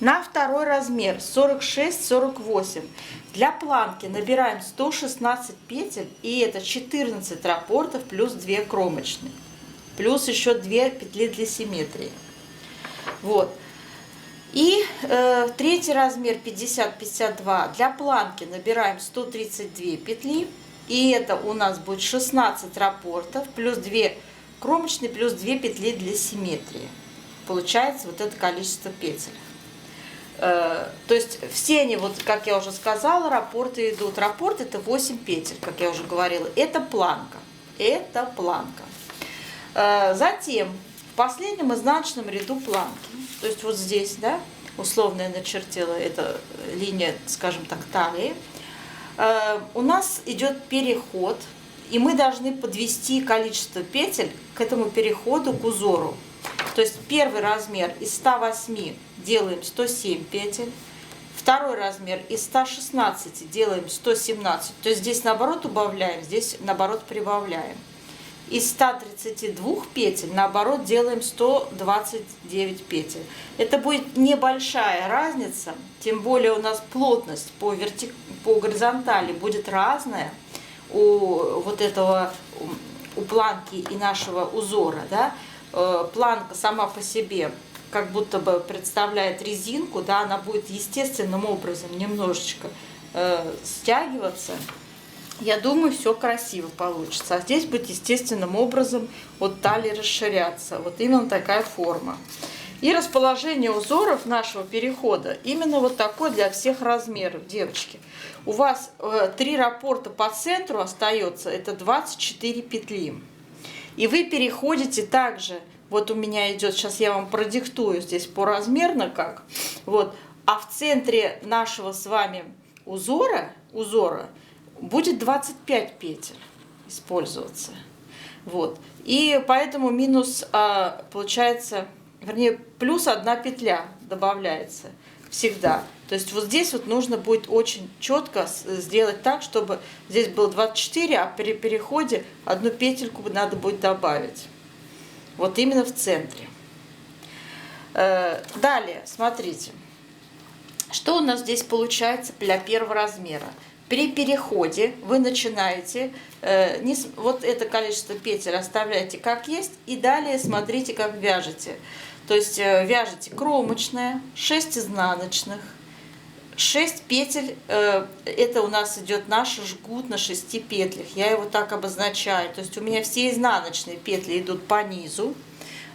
На второй размер 46-48 для планки набираем 116 петель, и это 14 раппортов плюс 2 кромочные, плюс еще 2 петли для симметрии. Вот. И третий размер 50-52 для планки набираем 132 петли, и это у нас будет 16 раппортов плюс 2 кромочные плюс 2 петли для симметрии. Получается вот это количество петель. То есть все они, вот как я уже сказала, раппорты идут. Раппорт это 8 петель, как я уже говорила. Это планка. Это планка. Затем в последнем изнаночном ряду планки, то есть вот здесь, да, условно я начертила, это линия, скажем так, талии, у нас идет переход, и мы должны подвести количество петель к этому переходу, к узору. То есть первый размер из 108 делаем 107 петель, второй размер из 116 делаем 117, то есть здесь наоборот убавляем, здесь наоборот прибавляем. Из 132 петель, наоборот, делаем 129 петель. Это будет небольшая разница, тем более у нас плотность по горизонтали будет разная у вот этого, у планки и нашего узора. Да? Планка сама по себе как будто бы представляет резинку, да? Она будет естественным образом немножечко стягиваться. Я думаю, все красиво получится. А здесь будет естественным образом от талии расширяться. Вот именно такая форма. И расположение узоров нашего перехода именно вот такое для всех размеров, девочки. У вас 3 раппорта по центру остается, это 24 петли. И вы переходите также, вот у меня идет, сейчас я вам продиктую здесь поразмерно как. Вот, а в центре нашего с вами узора будет 25 петель использоваться. Вот. И поэтому минус, получается, вернее, плюс 1 петля добавляется всегда. То есть вот здесь вот нужно будет очень четко сделать так, чтобы здесь было 24, а при переходе 1 петельку надо будет добавить. Вот именно в центре. Далее, смотрите, что у нас здесь получается для первого размера. При переходе вы начинаете, вот это количество петель оставляете как есть, и далее смотрите, как вяжете. То есть вяжете кромочная, 6 изнаночных, 6 петель, это у нас идет наш жгут на 6 петлях, я его так обозначаю. То есть у меня все изнаночные петли идут по низу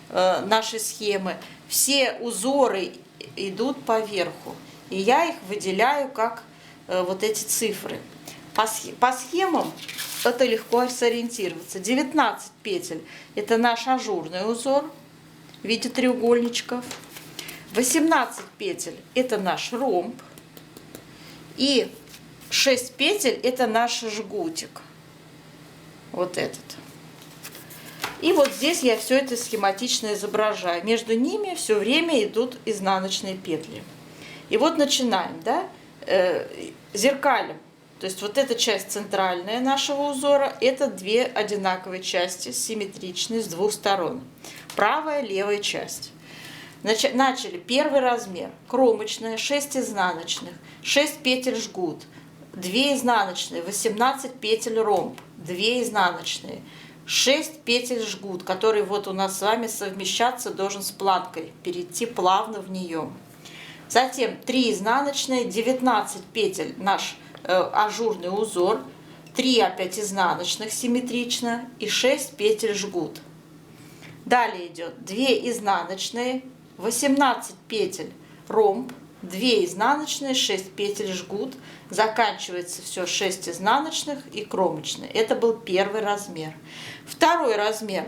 нашей схемы, все узоры идут по верху, и я их выделяю как вот эти цифры. По схемам это легко сориентироваться. 19 петель – это наш ажурный узор в виде треугольничков. 18 петель – это наш ромб. И 6 петель – это наш жгутик. Вот этот. И вот здесь я все это схематично изображаю. Между ними все время идут изнаночные петли. И вот начинаем, да, зеркалим. То есть вот эта часть центральная нашего узора, это две одинаковые части, симметричные с двух сторон. Правая, левая часть. Начали первый размер. Кромочная, 6 изнаночных, 6 петель жгут, 2 изнаночные, 18 петель ромб, 2 изнаночные, 6 петель жгут, который вот у нас с вами совмещаться должен с планкой, перейти плавно в нее. Затем 3 изнаночные, 19 петель наш ажурный узор, 3 опять изнаночных симметрично и 6 петель жгут. Далее идет 2 изнаночные, 18 петель ромб, 2 изнаночные, 6 петель жгут. Заканчивается все 6 изнаночных и кромочные. Это был первый размер. Второй размер.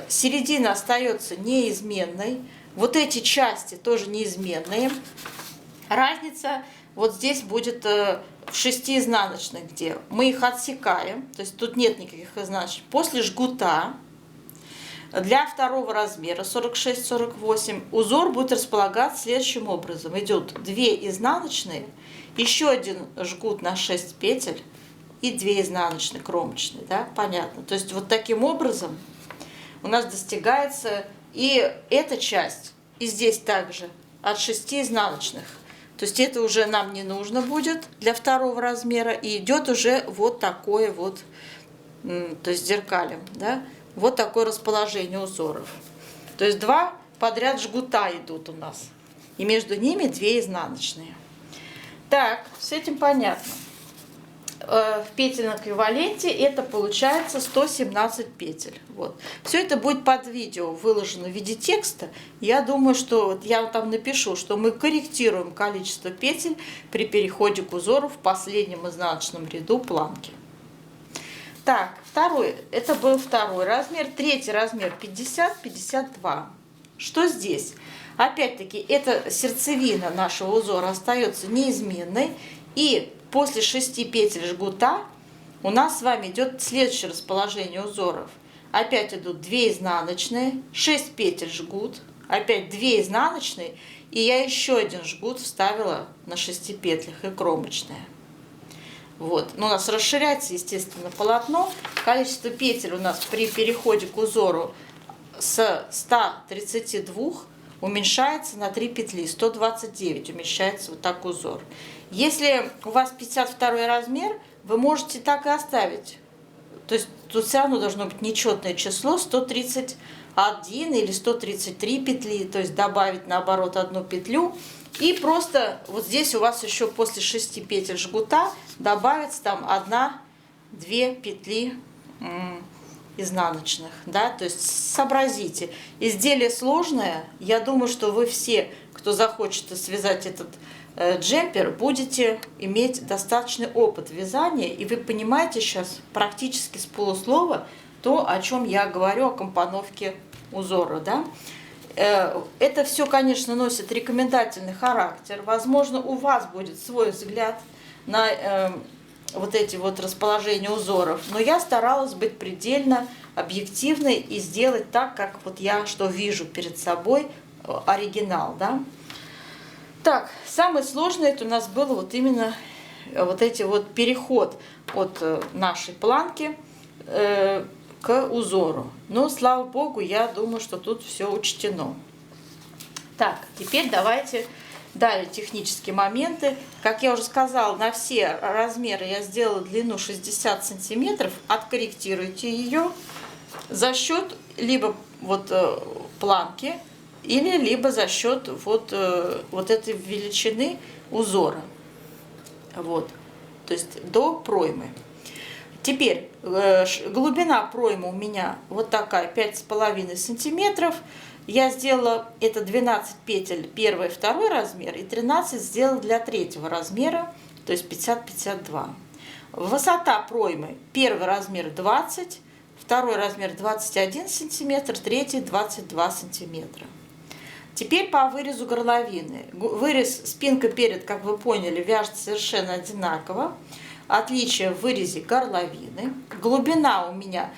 Середина остается неизменной. Вот эти части тоже неизменные. Разница вот здесь будет в 6 изнаночных, где мы их отсекаем. То есть тут нет никаких изнаночных. После жгута для второго размера 46-48 узор будет располагаться следующим образом. Идет 2 изнаночные, еще один жгут на 6 петель и 2 изнаночные кромочные. Да? Понятно. То есть вот таким образом у нас достигается и эта часть, и здесь также от 6 изнаночных. То есть это уже нам не нужно будет для второго размера. И идет уже вот такое вот, то есть зеркалем, да? Вот такое расположение узоров. То есть 2 подряд жгута идут у нас. И между ними 2 изнаночные. Так, с этим понятно. В петельном эквиваленте это получается 117 петель. Вот. Все это будет под видео выложено в виде текста. Я думаю, что вот я там напишу, что мы корректируем количество петель при переходе к узору в последнем изнаночном ряду планки. Так, это был второй размер. Третий размер 50-52. Что здесь? Опять-таки, эта сердцевина нашего узора остается неизменной. И после 6 петель жгута у нас с вами идет следующее расположение узоров. Опять идут 2 изнаночные, 6 петель жгут, опять 2 изнаночные, и я еще один жгут вставила на 6 петлях и кромочная. Вот. Но у нас расширяется, естественно, полотно. Количество петель у нас при переходе к узору с 132 уменьшается на 3 петли, 129 уменьшается вот так узор. Если у вас 52 размер, вы можете так и оставить. То есть тут все равно должно быть нечетное число 131 или 133 петли, то есть добавить наоборот одну петлю. И просто вот здесь у вас еще после 6 петель жгута добавится там 1-2 петли изнаночных, да, то есть сообразите. Изделие сложное, я думаю, что вы все, кто захочет связать этот джемпер, будете иметь достаточный опыт вязания, и вы понимаете сейчас практически с полуслова то, о чем я говорю, о компоновке узора, да. Это все, конечно, носит рекомендательный характер. Возможно, у вас будет свой взгляд на вот эти вот расположения узоров, но я старалась быть предельно объективной и сделать так, как вот я что вижу перед собой, оригинал, да. Так, самое сложное это у нас было вот именно вот эти вот переход от нашей планки к узору. Но, слава богу, я думаю, что тут все учтено. Так, теперь давайте далее технические моменты. Как я уже сказала, на все размеры я сделала длину 60 сантиметров. Откорректируйте ее за счет либо вот планки, или либо за счет вот этой величины узора. Вот. То есть до проймы. Теперь глубина проймы у меня вот такая, 5,5 сантиметров. Я сделала это 12 петель первый и второй размер, и 13 сделала для третьего размера, то есть 50-52. Высота проймы: первый размер 20, второй размер 21 сантиметр, третий 22 сантиметра. Теперь по вырезу горловины. Вырез спинка перед, как вы поняли, вяжется совершенно одинаково. Отличие в вырезе горловины. Глубина у меня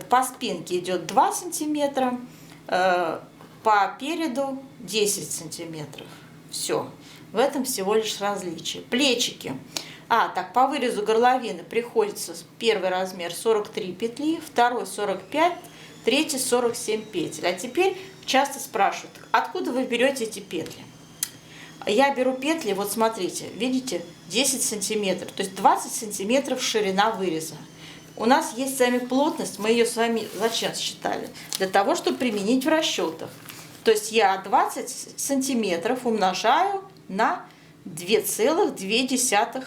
по спинке идет 2 сантиметра, по переду 10 сантиметров. Все. В этом всего лишь различие. Плечики. Так, по вырезу горловины приходится первый размер 43 петли, второй 45, третий 47 петель. А теперь часто спрашивают, откуда вы берете эти петли? Я беру петли, вот смотрите, видите, 10 сантиметров, то есть 20 сантиметров ширина выреза. У нас есть с вами плотность, мы ее с вами зачем считали? Для того, чтобы применить в расчетах. То есть я 20 сантиметров умножаю на 2,2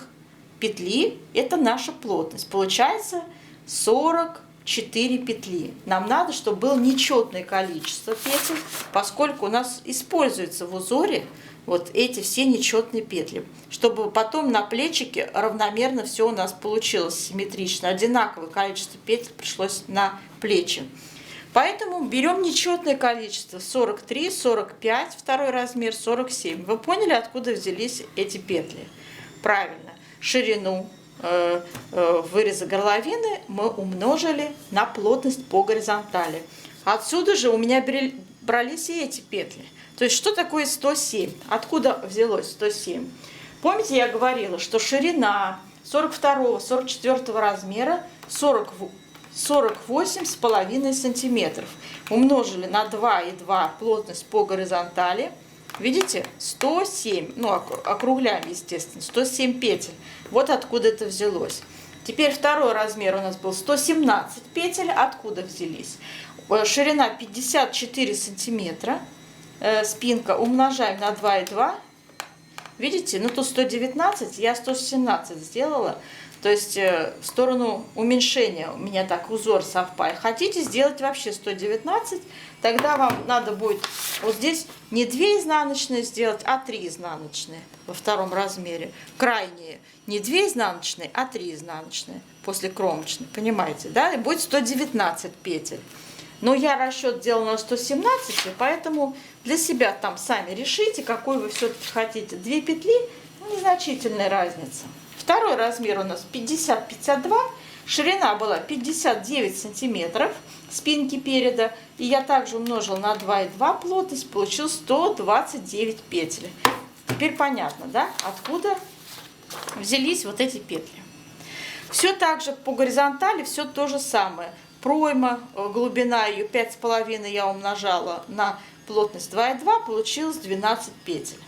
петли, это наша плотность. Получается 44 петли. Нам надо, чтобы было нечетное количество петель, поскольку у нас используется в узоре вот эти все нечетные петли, чтобы потом на плечике равномерно все у нас получилось симметрично, одинаковое количество петель пришлось на плечи. Поэтому берем нечетное количество: 43, 45, второй размер 47. Вы поняли, откуда взялись эти петли? Правильно. Ширину выреза горловины мы умножили на плотность по горизонтали. Отсюда же у меня брались и эти петли. То есть что такое 107? Откуда взялось 107? Помните, я говорила, что ширина 42-44 размера 48,5 сантиметров. Умножили на 2,2 плотность по горизонтали. Видите? 107, округляем, естественно, 107 петель. Вот откуда это взялось. Теперь второй размер у нас был 117 петель. Откуда взялись? Ширина 54 сантиметра. Спинка умножаем на 2,2. Видите? Тут 119, я 117 сделала. То есть в сторону уменьшения у меня так узор совпал. Хотите сделать вообще 119, тогда вам надо будет вот здесь не 2 изнаночные сделать, а 3 изнаночные во втором размере. Крайние не 2 изнаночные, а 3 изнаночные после кромочной. Понимаете, да? И будет 119 петель. Но я расчет делала на 117, поэтому для себя там сами решите, какой вы все-таки хотите. 2 петли, незначительная разница. Второй размер у нас 50-52, ширина была 59 сантиметров спинки переда, и я также умножила на 2,2 плотность, получил 129 петель. Теперь понятно, да, откуда взялись вот эти петли. Все так же по горизонтали, все то же самое. Пройма, глубина ее 5,5 я умножала на плотность 2,2, получилось 12 петель.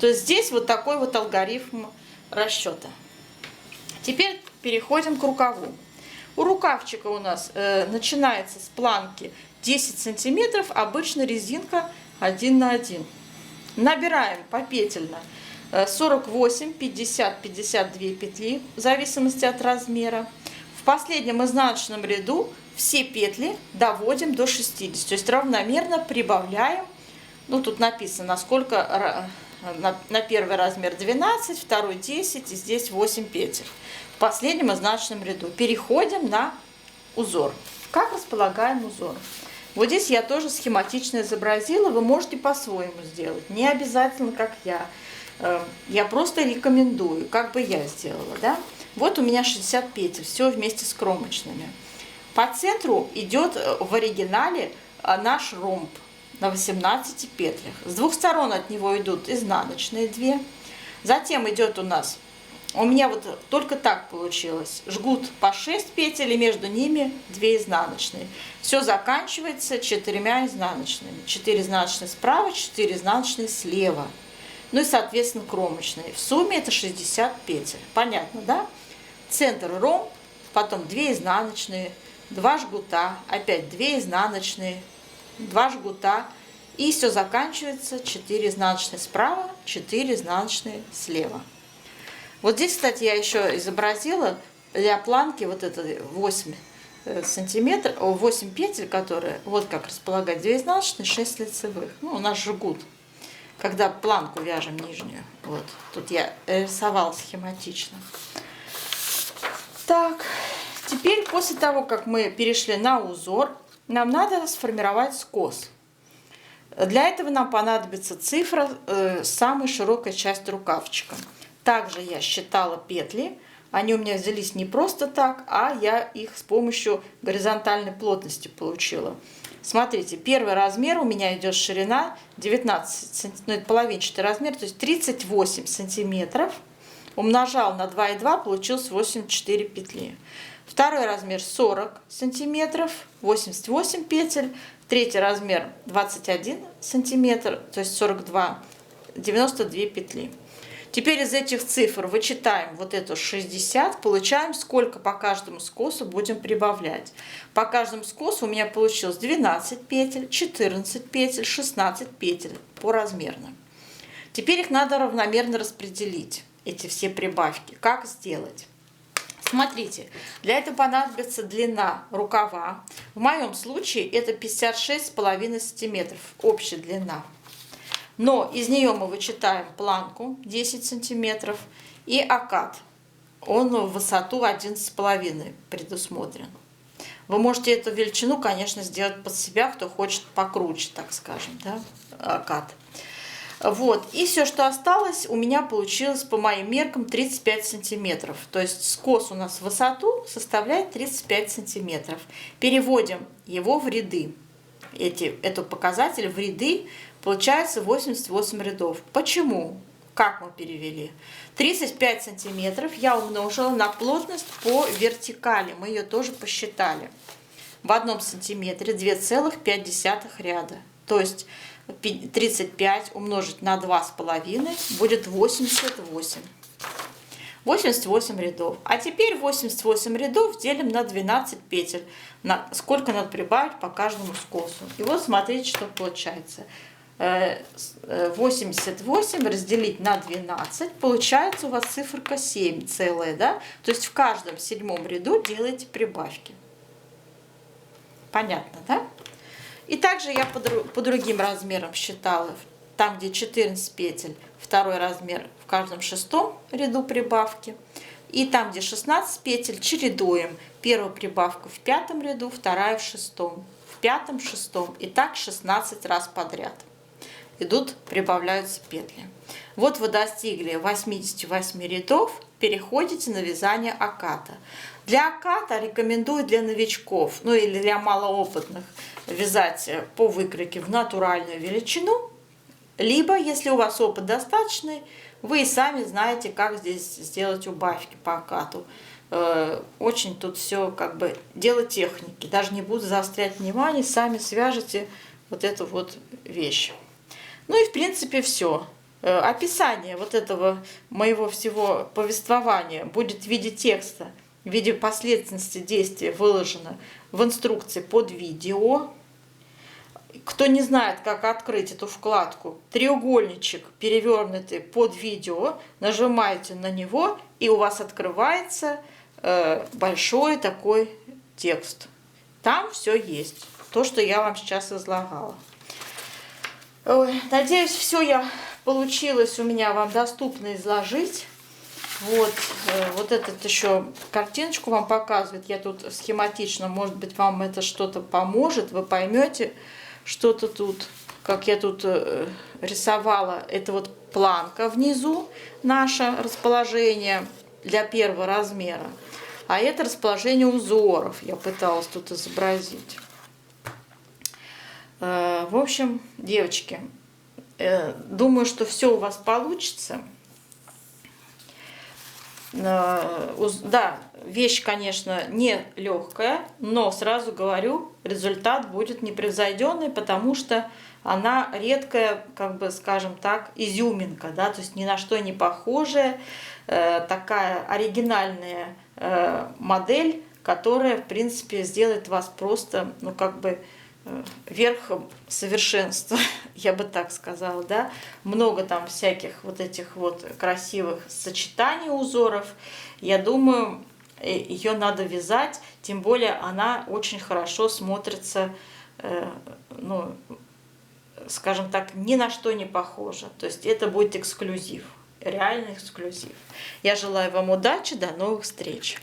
То есть здесь вот такой вот алгоритм расчета. Теперь переходим к рукаву. У рукавчика у нас начинается с планки 10 сантиметров, обычно резинка 1 на 1. Набираем попетельно 48, 50, 52 петли, в зависимости от размера. В последнем изнаночном ряду все петли доводим до 60, то есть равномерно прибавляем. Тут написано, насколько. На первый размер 12, второй 10, и здесь 8 петель. В последнем изнаночном ряду переходим на узор. Как располагаем узор? Вот здесь я тоже схематично изобразила, вы можете по-своему сделать, не обязательно как я. Я просто рекомендую, как бы я сделала, да? Вот у меня 60 петель, все вместе с кромочными. По центру идет в оригинале наш ромб на 18 петлях. С двух сторон от него идут изнаночные 2. Затем идет у меня вот только так получилось. Жгут по 6 петель, и между ними 2 изнаночные. Все заканчивается 4 изнаночными. 4 изнаночные справа, 4 изнаночные слева. И, соответственно, кромочные. В сумме это 60 петель. Понятно, да? Центр ромб, потом 2 изнаночные, 2 жгута, опять 2 изнаночные, 2 жгута, и все заканчивается 4 изнаночные справа, 4 изнаночные слева. Вот здесь, кстати, я еще изобразила для планки вот это 8 сантиметров, 8 петель, которые вот как располагать: 2 изнаночные, 6 лицевых. У нас жгут, когда планку вяжем нижнюю. Вот тут я рисовала схематично. Так, теперь после того, как мы перешли на узор, нам надо сформировать скос. Для этого нам понадобится цифра самой широкой части рукавчика. Также я считала петли. Они у меня взялись не просто так, а я их с помощью горизонтальной плотности получила. Смотрите, первый размер у меня идет ширина 19 сантиметров, ну это половинчатый размер, то есть 38 сантиметров. Умножал на 2,2, получилось 84 петли. Второй размер 40 сантиметров, 88 петель. Третий размер 21 сантиметр, то есть 42, 92 петли. Теперь из этих цифр вычитаем вот эту 60, получаем, сколько по каждому скосу будем прибавлять. По каждому скосу у меня получилось 12 петель, 14 петель, 16 петель по размерно. Теперь их надо равномерно распределить, эти все прибавки. Как сделать? Смотрите, для этого понадобится длина рукава. В моем случае это 56,5 сантиметров, общая длина. Но из нее мы вычитаем планку 10 сантиметров и окат. Он в высоту 11,5 предусмотрен. Вы можете эту величину, конечно, сделать под себя, кто хочет покруче, так скажем, да, окат. Вот, и все, что осталось, у меня получилось по моим меркам 35 сантиметров. То есть скос у нас в высоту составляет 35 сантиметров. Переводим его в ряды. Этот показатель в ряды, получается 88 рядов. Почему? Как мы перевели? 35 сантиметров я умножила на плотность по вертикали. Мы ее тоже посчитали. В одном сантиметре 2,5 ряда. То есть 35 умножить на 2,5 будет 88. 88 рядов. А теперь 88 рядов делим на 12 петель. Сколько надо прибавить по каждому скосу. И вот смотрите, что получается. 88 разделить на 12. Получается у вас циферка 7 целая. Да? То есть в каждом седьмом ряду делаете прибавки. Понятно, да? И также я по другим размерам считала. Там, где 14 петель, второй размер в каждом шестом ряду прибавки. И там, где 16 петель, чередуем. Первая прибавка в пятом ряду, вторая в шестом. В пятом, шестом. И так 16 раз подряд. Прибавляются петли. Вот вы достигли 88 рядов. Переходите на вязание оката. Для оката рекомендую для новичков, ну или для малоопытных, вязать по выкройке в натуральную величину. Либо, если у вас опыт достаточный, вы и сами знаете, как здесь сделать убавки по окату. Очень тут все как бы дело техники. Даже не буду заострять внимание, сами свяжете вот эту вот вещь. Ну и в принципе все. Описание вот этого моего всего повествования будет в виде текста, в виде последовательности действия выложено в инструкции под видео. Кто не знает, как открыть эту вкладку, треугольничек перевернутый под видео, нажимаете на него, и у вас открывается большой такой текст. Там все есть, то, что я вам сейчас излагала. Надеюсь, все получилось у меня вам доступно изложить. Вот этот еще картиночку вам показывает. Я тут схематично, может быть, вам это что-то поможет. Вы поймете что-то тут, как я тут рисовала. Это вот планка внизу, наше расположение для первого размера. А это расположение узоров я пыталась тут изобразить. В общем, девочки, думаю, что все у вас получится. Да, вещь, конечно, не легкая, но сразу говорю, результат будет непревзойденный, потому что она редкая, как бы, скажем так, изюминка, да, то есть ни на что не похожая, такая оригинальная модель, которая, в принципе, сделает вас просто, ну, как бы, верхом совершенства, я бы так сказала, да. Много там всяких вот этих вот красивых сочетаний узоров. Я думаю, ее надо вязать, тем более она очень хорошо смотрится, ну, скажем так, ни на что не похожа. То есть это будет эксклюзив, реальный эксклюзив. Я желаю вам удачи, до новых встреч!